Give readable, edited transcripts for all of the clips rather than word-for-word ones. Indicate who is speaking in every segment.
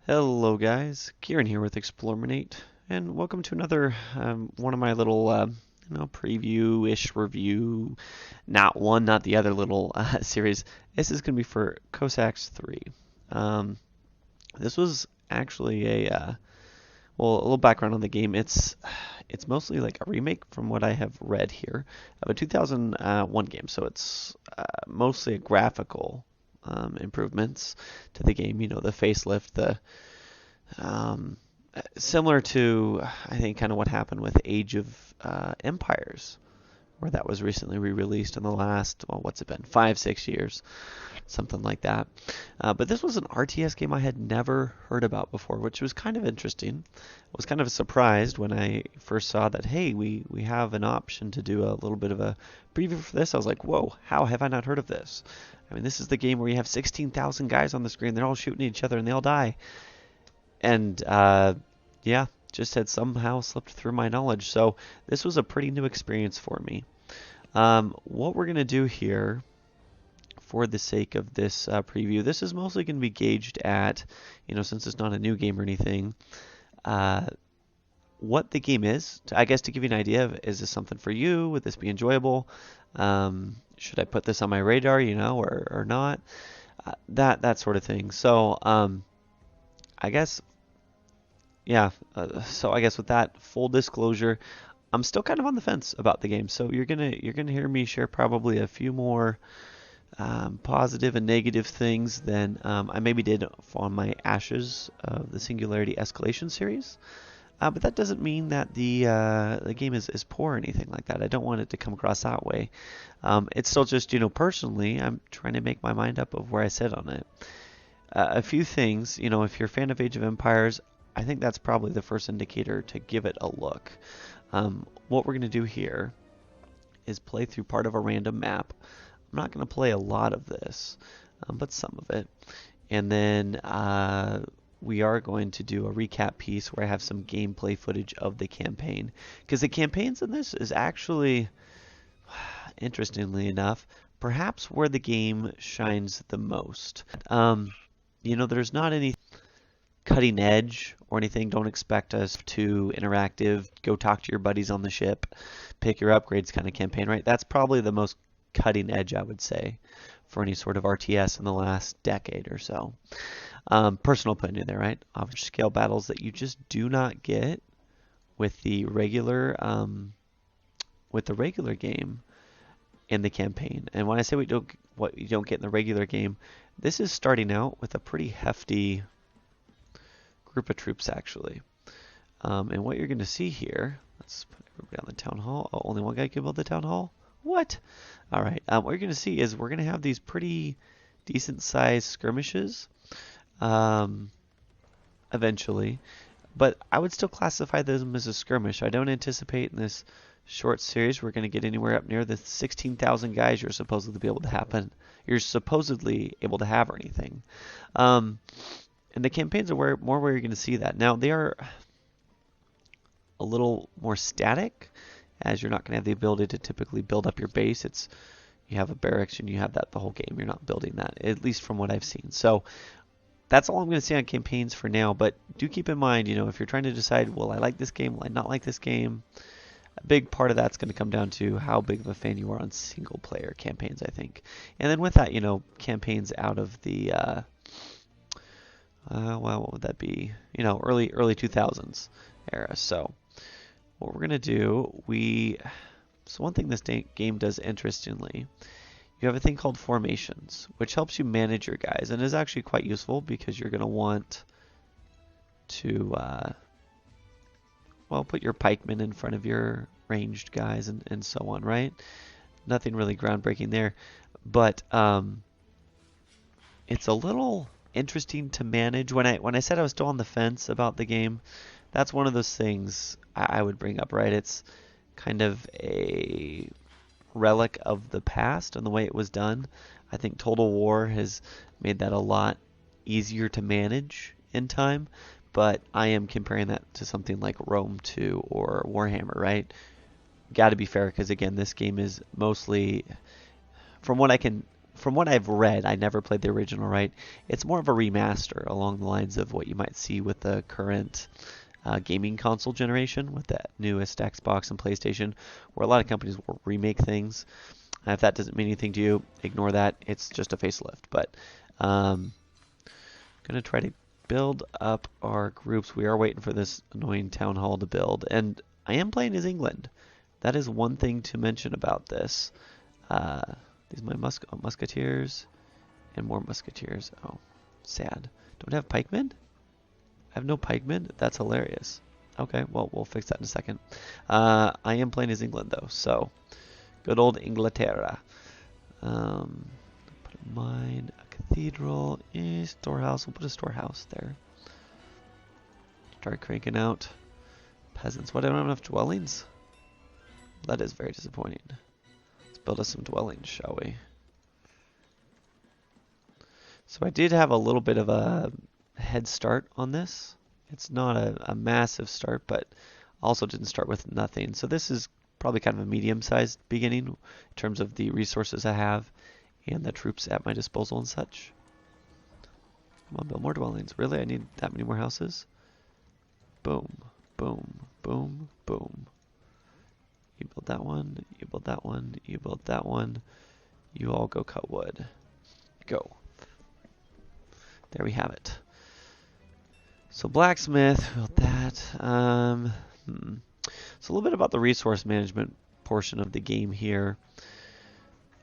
Speaker 1: Hello guys, Kearon here with Explorminate, and welcome to another one of my little preview-ish review, not one, not the other little series. This is going to be for Cossacks 3. Um, this was actually a little background on the game. It's mostly like a remake from what I have read here of a 2001 game, so it's mostly a graphical improvements to the game. You know, the facelift, the um, similar to, I think, kind of what happened with Age of Empires, where that was recently re-released in the last, well, what's it been, 5, 6 years, something like that. But this was an RTS game I had never heard about before, which was kind of interesting. I was kind of surprised when I first saw that, hey, we have an option to do a little bit of a preview for this. I was like, whoa, how have I not heard of this? I mean, this is the game where you have 16,000 guys on the screen. They're all shooting at each other and they all die. And yeah, just had somehow slipped through my knowledge. So this was a pretty new experience for me. What we're going to do here, for the sake of this preview, this is mostly going to be gauged at, since it's not a new game or anything, uh, what the game is. I guess to give you an idea of, is this something for you? Would this be enjoyable? Should I put this on my radar, or not? That sort of thing. So I guess yeah, so I guess with that full disclosure, I'm still kind of on the fence about the game. So you're gonna hear me share probably a few more positive and negative things than I maybe did on my Ashes of the Singularity Escalation series. But that doesn't mean that the game is poor or anything like that. I don't want it to come across that way. It's still just, personally, I'm trying to make my mind up of where I sit on it. A few things, if you're a fan of Age of Empires, I think that's probably the first indicator to give it a look. What we're going to do here is play through part of a random map. I'm not going to play a lot of this, but some of it. And then we are going to do a recap piece where I have some gameplay footage of the campaign. Because the campaigns in this is actually, interestingly enough, perhaps where the game shines the most. There's not any cutting edge or anything. Don't expect us to interactive, go talk to your buddies on the ship, pick your upgrades kind of campaign, right? That's probably the most cutting edge, I would say, for any sort of RTS in the last decade or so. Personal opinion there, right? Average scale battles that you just do not get with the regular game in the campaign. And when I say what you don't get in the regular game, this is starting out with a pretty hefty group of troops actually. And what you're going to see here, let's put everybody on the town hall. Oh, only one guy can build the town hall? What? All right. What you're going to see is we're going to have these pretty decent sized skirmishes eventually. But I would still classify them as a skirmish. I don't anticipate in this short series we're going to get anywhere up near the 16,000 guys you're supposedly able to have or anything. And the campaigns are more where you're going to see that. Now, they are a little more static, as you're not going to have the ability to typically build up your base. You have a barracks and you have that the whole game. You're not building that, at least from what I've seen. So that's all I'm going to say on campaigns for now. But do keep in mind, if you're trying to decide, will I like this game, will I not like this game, a big part of that's going to come down to how big of a fan you are on single player campaigns, I think. And then with that, campaigns out of the well, what would that be? Early 2000s era. So what we're gonna do, so one thing this game does interestingly, you have a thing called formations, which helps you manage your guys, and is actually quite useful because you're gonna want to, well, put your pikemen in front of your ranged guys and so on, right? Nothing really groundbreaking there, but it's a little interesting to manage. When I said I was still on the fence about the game, that's one of those things I would bring up, right? It's kind of a relic of the past and the way it was done. I think Total War has made that a lot easier to manage in time, but I am comparing that to something like Rome 2 or Warhammer, right? Got to be fair, because again, this game is mostly, from what I can from what I've read, I never played the original, right? It's more of a remaster along the lines of what you might see with the current gaming console generation, with that newest Xbox and PlayStation, where a lot of companies will remake things. If that doesn't mean anything to you, ignore that. It's just a facelift. But I'm going to try to build up our groups. We are waiting for this annoying town hall to build. And I am playing as England. That is one thing to mention about this. These are my musketeers and more musketeers. Oh, sad. Don't have pikemen? I have no pikemen? That's hilarious. Okay, well, we'll fix that in a second. I am playing as England, though, so good old Inglaterra. Put a mine, a cathedral, storehouse. We'll put a storehouse there. Start cranking out peasants. What, I don't have enough dwellings? That is very disappointing. Let's build us some dwellings, shall we? So I did have a little bit of a head start on this. It's not a massive start, but also didn't start with nothing. So this is probably kind of a medium-sized beginning in terms of the resources I have and the troops at my disposal and such. Come on, build more dwellings. Really? I need that many more houses? Boom, boom, boom, boom. You build that one, you build that one, you build that one. You all go cut wood. Go. There we have it. So blacksmith, built that. So a little bit about the resource management portion of the game here.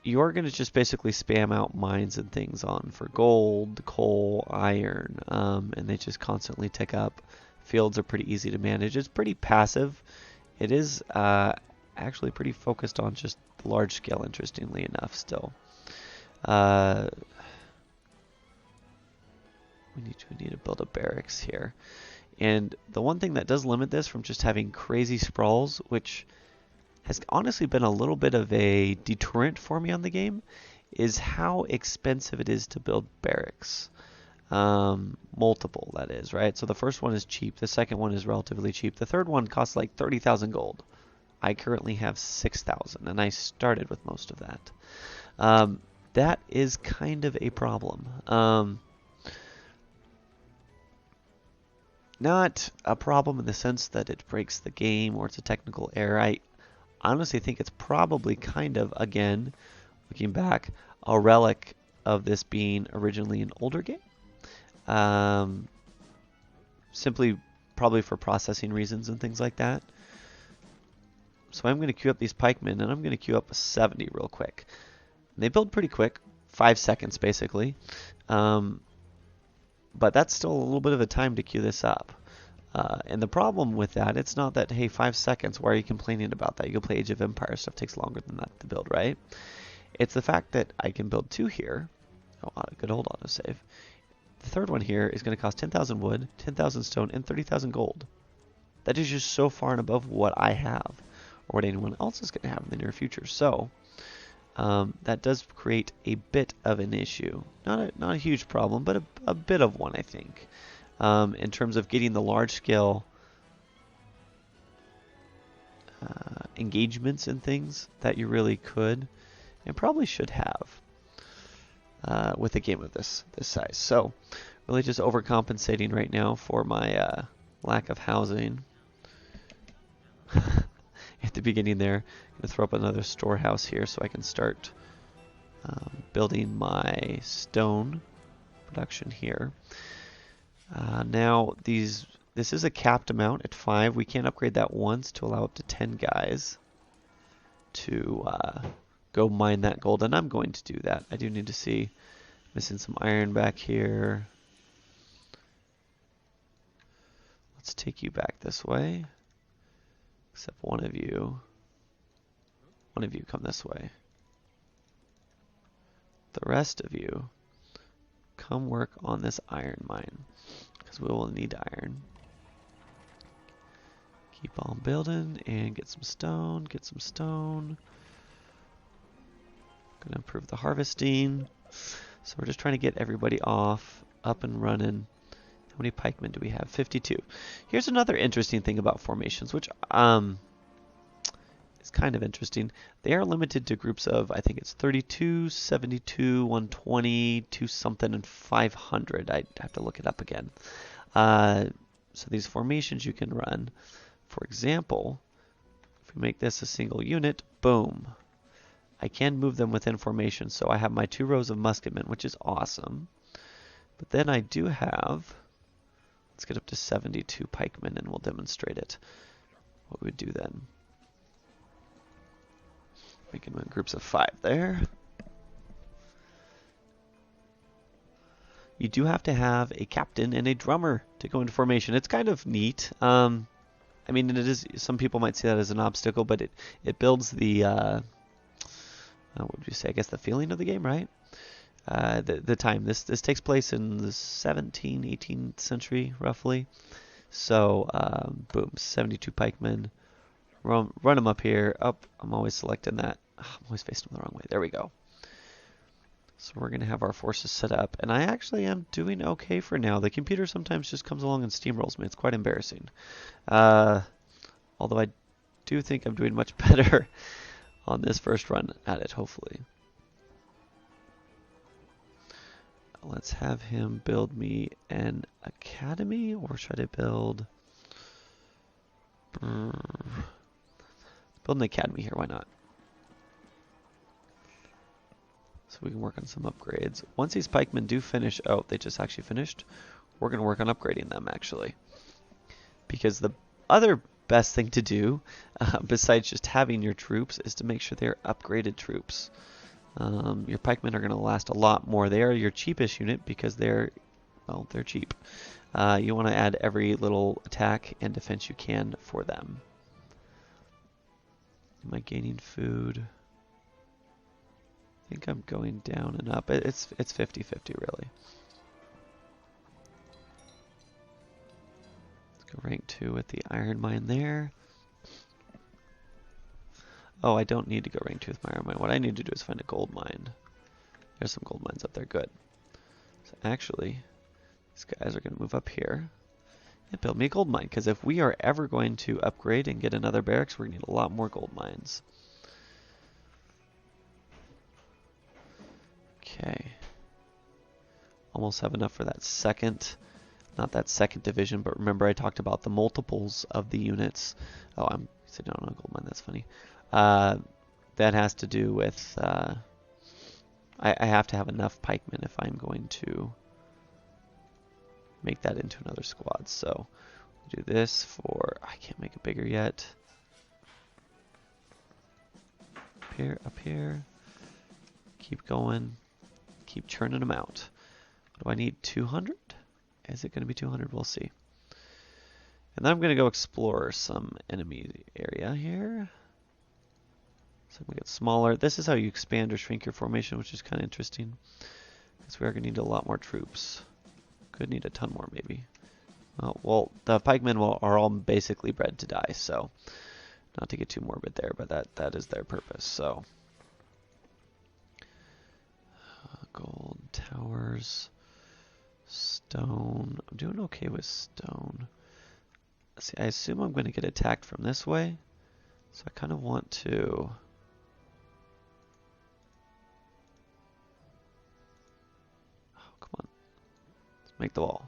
Speaker 1: You're going to just basically spam out mines and things on for gold, coal, iron, and they just constantly tick up. Fields are pretty easy to manage. It's pretty passive. It is actually pretty focused on just large scale, interestingly enough, still. We need to build a barracks here. And the one thing that does limit this from just having crazy sprawls, which has honestly been a little bit of a deterrent for me on the game, is how expensive it is to build barracks. Multiple, that is, right? So the first one is cheap. The second one is relatively cheap. The third one costs like 30,000 gold. I currently have 6,000, and I started with most of that. That is kind of a problem. Not a problem in the sense that it breaks the game or it's a technical error. I honestly think it's probably kind of, again, looking back, a relic of this being originally an older game. Simply probably for processing reasons and things like that. So I'm going to queue up these pikemen, and I'm going to queue up a 70 real quick. And they build pretty quick, 5 seconds basically. But that's still a little bit of a time to queue this up. And the problem with that, it's not that, hey, 5 seconds, why are you complaining about that? You can play Age of Empires, stuff takes longer than that to build, right? It's the fact that I can build 2 here. Oh, good old autosave. The third one here is going to cost 10,000 wood, 10,000 stone, and 30,000 gold. That is just so far and above what I have, or what anyone else is going to have in the near future. So that does create a bit of an issue. Not a huge problem, but a bit of one, I think, in terms of getting the large-scale engagements and things that you really could and probably should have with a game of this size. So really just overcompensating right now for my lack of housing. At the beginning there, I'm going to throw up another storehouse here so I can start building my stone production here. Now this is a capped amount at 5. We can upgrade that once to allow up to 10 guys to go mine that gold, and I'm going to do that. I do need to see, missing some iron back here. Let's take you back this way. Except one of you come this way. The rest of you come work on this iron mine, because we will need iron. Keep on building and get some stone, Gonna improve the harvesting. So we're just trying to get everybody off, up and running. How many pikemen do we have? 52. Here's another interesting thing about formations, which is kind of interesting. They are limited to groups of, I think it's 32, 72, 120, 2 something, and 500. I'd have to look it up again. So these formations you can run, for example, if we make this a single unit, boom. I can move them within formation, so I have my 2 rows of musketmen, which is awesome. But then I do have, let's get up to 72 pikemen and we'll demonstrate it. What we would do then. We can move groups of 5 there. You do have to have a captain and a drummer to go into formation. It's kind of neat. I mean, it is. Some people might see that as an obstacle, but it builds the what would you say? I guess the feeling of the game, right? The time. This takes place in the 17th, 18th century, roughly. So, boom, 72 pikemen. Run them up here. Up. I'm always selecting that. I'm always facing them the wrong way. There we go. So we're going to have our forces set up. And I actually am doing okay for now. The computer sometimes just comes along and steamrolls me. It's quite embarrassing. Although I do think I'm doing much better on this first run at it, hopefully. Let's have him build me an academy, or should I build... build an academy here, why not? So we can work on some upgrades. Once these pikemen do finish, oh, they just actually finished. We're going to work on upgrading them, actually. Because the other best thing to do, besides just having your troops, is to make sure they're upgraded troops. Your pikemen are going to last a lot more. They are your cheapest unit because they're cheap. You want to add every little attack and defense you can for them. Am I gaining food? I think I'm going down and up. It's 50-50 really. Let's go rank 2 with the iron mine there. Oh, I don't need to go rank 2 with my iron mine. What I need to do is find a gold mine. There's some gold mines up there. Good. So actually, these guys are going to move up here and build me a gold mine. Because if we are ever going to upgrade and get another barracks, we're going to need a lot more gold mines. Okay. Almost have enough for that second, not that second division, but remember I talked about the multiples of the units. Oh, I'm sitting on a gold mine, that's funny. That has to do with, I have to have enough pikemen if I'm going to make that into another squad. So we'll do this for, I can't make it bigger yet. Up here. Keep going. Keep churning them out. What do I need? 200? Is it going to be 200? We'll see. And then I'm going to go explore some enemy area here. So I'm going to get smaller. This is how you expand or shrink your formation, which is kind of interesting. Because we are going to need a lot more troops. Could need a ton more, maybe. Well, the pikemen are all basically bred to die, so not to get too morbid there, but that is their purpose. So. Gold, towers, stone. I'm doing okay with stone. See, I assume I'm going to get attacked from this way. So I kind of want to... Oh, come on. Let's make the wall.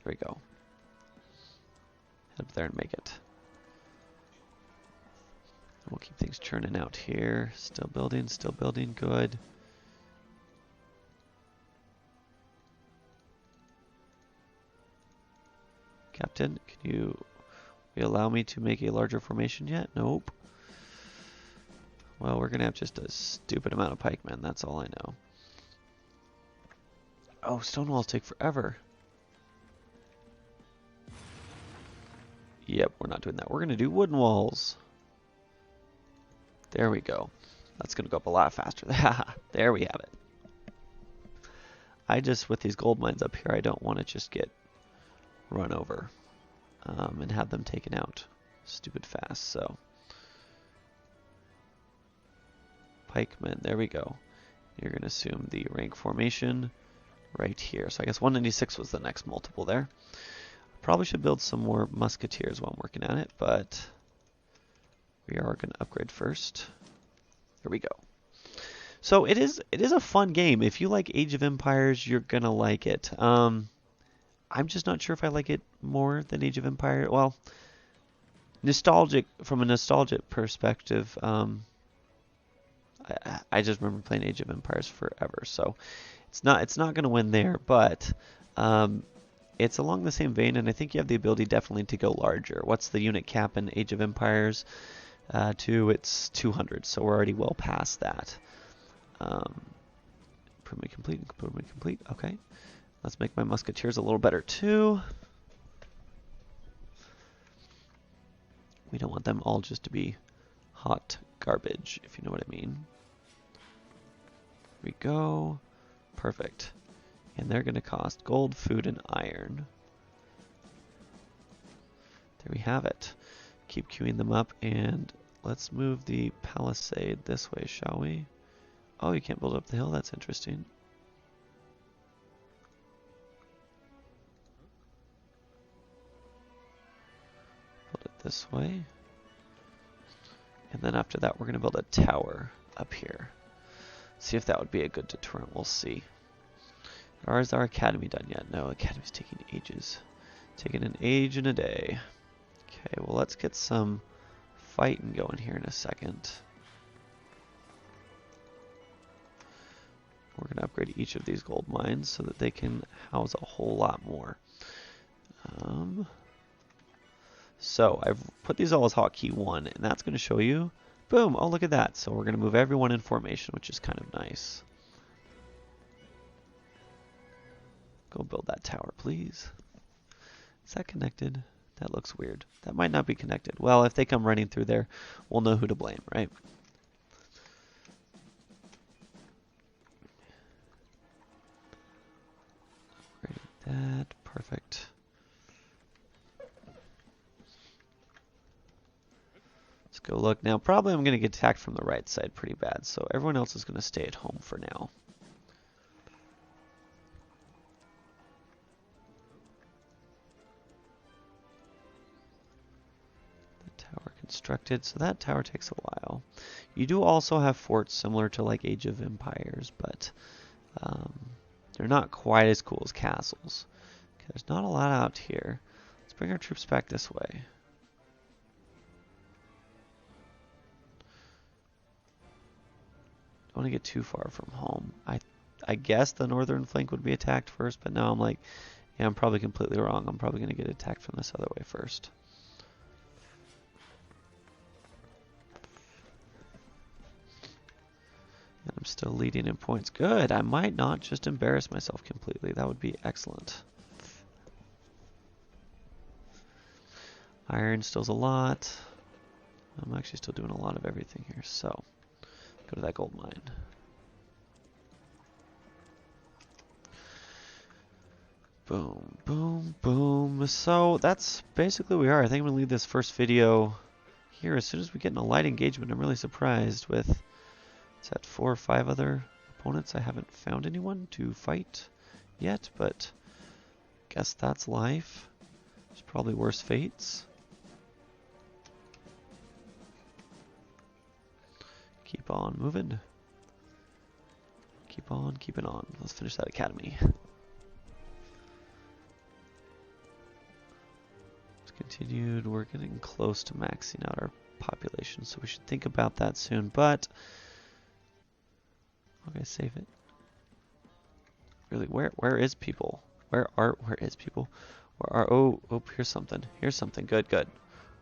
Speaker 1: There we go. Head up there and make it. And we'll keep things churning out here. Still building, good. Captain, can you allow me to make a larger formation yet? Nope. Well, we're going to have just a stupid amount of pikemen, that's all I know. Oh, stone walls take forever. Yep, we're not doing that. We're going to do wooden walls. There we go. That's going to go up a lot faster. There we have it. With these gold mines up here, I don't want to just get run over and have them taken out stupid fast. So pikemen, there we go. You're going to assume the rank formation right here. So I guess 196 was the next multiple there. Probably should build some more musketeers while I'm working on it, but We are going to upgrade first. There we go. So it is a fun game. If you like Age of Empires, you're going to like it. I'm just not sure if I like it more than Age of Empires. Well, from a nostalgic perspective, I just remember playing Age of Empires forever. So it's not going to win there, but it's along the same vein, and I think you have the ability definitely to go larger. What's the unit cap in Age of Empires? It's 200, so we're already well past that. Improvement complete. Okay, let's make my musketeers a little better too. We don't want them all just to be hot garbage, if you know what I mean. Here we go. Perfect. And they're going to cost gold, food, and iron. There we have it. Keep queuing them up, and let's move the palisade this way, shall we? Oh, you can't build up the hill? That's interesting. Build it this way. And then after that, we're going to build a tower up here. See if that would be a good deterrent. We'll see. Or is our academy done yet? No, academy's taking ages. Taking an age and a day. Okay, well, let's get some fighting going here in a second. We're going to upgrade each of these gold mines so that they can house a whole lot more. So I've put these all as hotkey 1, and that's going to show you, boom, oh look at that. So we're going to move everyone in formation, which is kind of nice. Go build that tower, please. Is that connected? That looks weird. That might not be connected. Well, if they come running through there, we'll know who to blame, right? That, perfect. Let's go look. Now, probably I'm going to get attacked from the right side pretty bad, so everyone else is going to stay at home for now. The tower constructed, so that tower takes a while. You do also have forts similar to like Age of Empires, but they're not quite as cool as castles. Okay, there's not a lot out here. Let's bring our troops back this way. Don't want to get too far from home. I guess the northern flank would be attacked first, but now I'm like, yeah, I'm probably completely wrong. I'm probably going to get attacked from this other way first. And I'm still leading in points. Good. I might not just embarrass myself completely. That would be excellent. Iron still's a lot. I'm actually still doing a lot of everything here. So, go to that gold mine. Boom, boom, boom. So, that's basically where we are. I think I'm going to leave this first video here. As soon as we get in a light engagement, I'm really surprised with... Is that 4 or 5 other opponents? I haven't found anyone to fight yet, but guess that's life. There's probably worse fates. Keep on moving. Keep on keeping on. Let's finish that academy. It's continued. We're getting close to maxing out our population, so we should think about that soon, but okay, save it. Really, where is people? Where is people? Oh, here's something. Here's something. Good.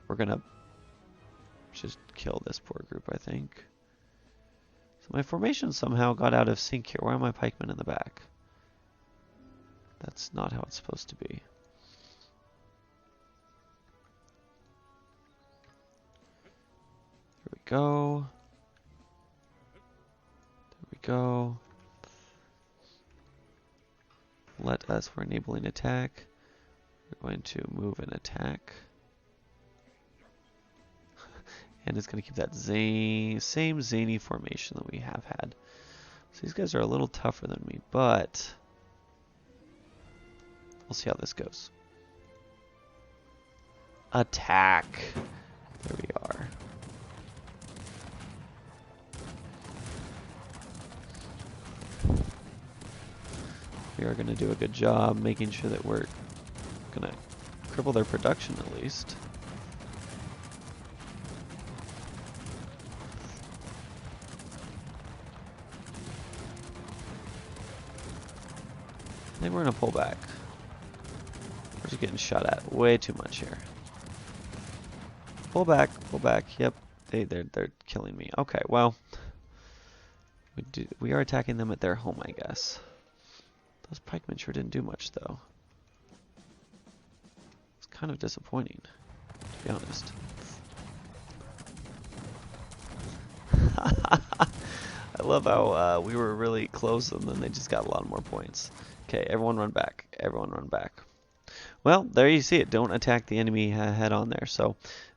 Speaker 1: We're gonna just kill this poor group, I think. So my formation somehow got out of sync here. Why are my pikemen in the back? That's not how it's supposed to be. There we go. Go. We're enabling attack. We're going to move and attack. And it's going to keep that same zany formation that we have had. So these guys are a little tougher than me, but we'll see how this goes. Attack. There we are. we are going to do a good job making sure that we're going to cripple their production at least. I think we're going to pull back. We're just getting shot at way too much here. Pull back, pull back. Yep, they're killing me. Okay, well, we are attacking them at their home, I guess. Those pikemen sure didn't do much, though. It's kind of disappointing, to be honest. I love how we were really close and then they just got a lot more points. Okay, everyone run back. Everyone run back. Well, there you see it. Don't attack the enemy head on there. So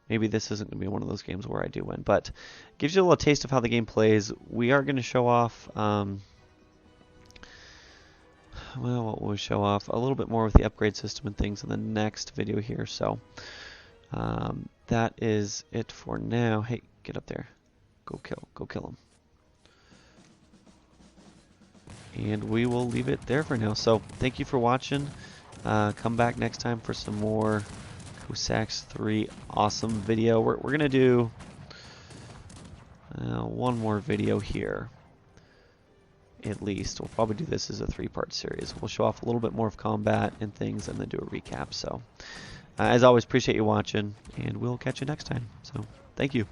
Speaker 1: maybe this isn't going to be one of those games where I do win. But it gives you a little taste of how the game plays. We are going to show off... well, what will we show off? A little bit more with the upgrade system and things in the next video here. So that is it for now. Hey, get up there. Go kill him. And we will leave it there for now. So thank you for watching. Come back next time for some more Cossacks 3 awesome video. We're going to do one more video here. At least. We'll probably do this as a 3-part series. We'll show off a little bit more of combat and things and then do a recap. So as always, appreciate you watching and we'll catch you next time. So thank you.